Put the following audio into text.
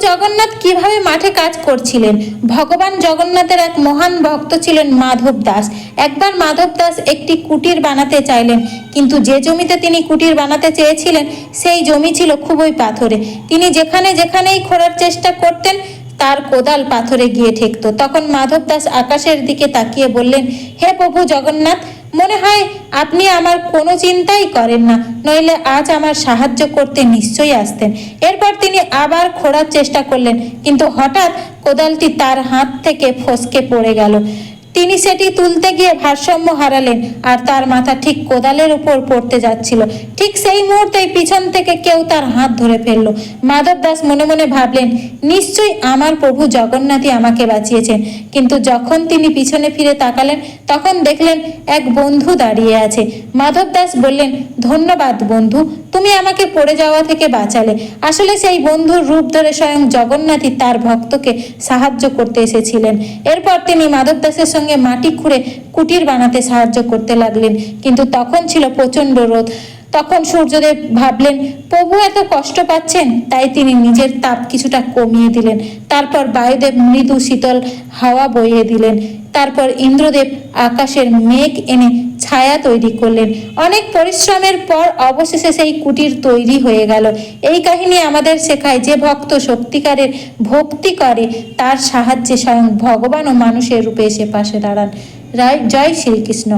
জগন্নাথ কিভাবে মাঠে কাজ করছিলেন। ভগবান জগন্নাথের এক মহান ভক্ত ছিলেন মাধব দাস। একবার মাধব দাস একটি কুটির বানাতে চাইলেন, কিন্তু যে জমিতে তিনি কুটির বানাতে চেয়েছিলেন সেই জমি ছিল খুবই পাথরে। তিনি যেখানেই খোঁড়ার চেষ্টা করতেন তার কোদাল পাথরে গিয়ে ঠেকত। তখন মাধব দাস আকাশের দিকে তাকিয়ে বললেন, হে প্রভু জগন্নাথ, মনে হয় আপনি আমার কোনো চিন্তাই করেন না, নইলে আজ আমার সাহায্য করতে নিশ্চয়ই আসতেন। এরপর তিনি আবার খোঁড়ার চেষ্টা করলেন, কিন্তু হঠাৎ কোদালটি তার হাত থেকে ফসকে পড়ে গেল। তিনি সেটি তুলতে গিয়ে ভারসাম্য হারালেন, আর তার মাথা ঠিক কোদালের উপর পড়তে যাচ্ছিল। ঠিক সেই মুহূর্তেই পিছন থেকে কেউ তার হাত ধরে ফেললো। মাধব দাস মনে মনে ভাবলেন, নিশ্চয়ই আমার প্রভু জগন্নাথই আমাকে বাঁচিয়েছেন। কিন্তু যখন তিনি পিছনে ফিরে তাকালেন তখন দেখলেন এক বন্ধু দাঁড়িয়ে আছে। মাধব দাস বললেন, ধন্যবাদ বন্ধু, তুমি আমাকে পড়ে যাওয়া থেকে বাঁচালে। আসলে সেই বন্ধুর রূপ ধরে স্বয়ং জগন্নাথই তার ভক্তকে সাহায্য করতে এসেছিলেন। এরপর তিনি মাধব দাসের সঙ্গে মাটি খুঁড়ে কুটির বানাতে সাহায্য করতে লাগলেন। কিন্তু তখন ছিল প্রচণ্ড রোদ। তখন সূর্যদেব ভাবলেন, প্রভু এত কষ্ট পাচ্ছেন, তাই তিনি নিজের তাপ কিছুটা কমিয়ে দিলেন। তারপর বায়ুদেব মৃদু শীতল হাওয়া বইয়ে দিলেন। তারপর ইন্দ্রদেব আকাশের মেঘ এনে ছায়া তৈরি করলেন। অনেক পরিশ্রমের পর অবশেষে সেই কুটির তৈরি হয়ে গেল। এই কাহিনী আমাদের শেখায়, যে ভক্ত সত্যিকারের ভক্তি করে তার সাহায্যে স্বয়ং ভগবান ও মানুষের রূপে এসে পাশে দাঁড়ান। জয় শ্রীকৃষ্ণ।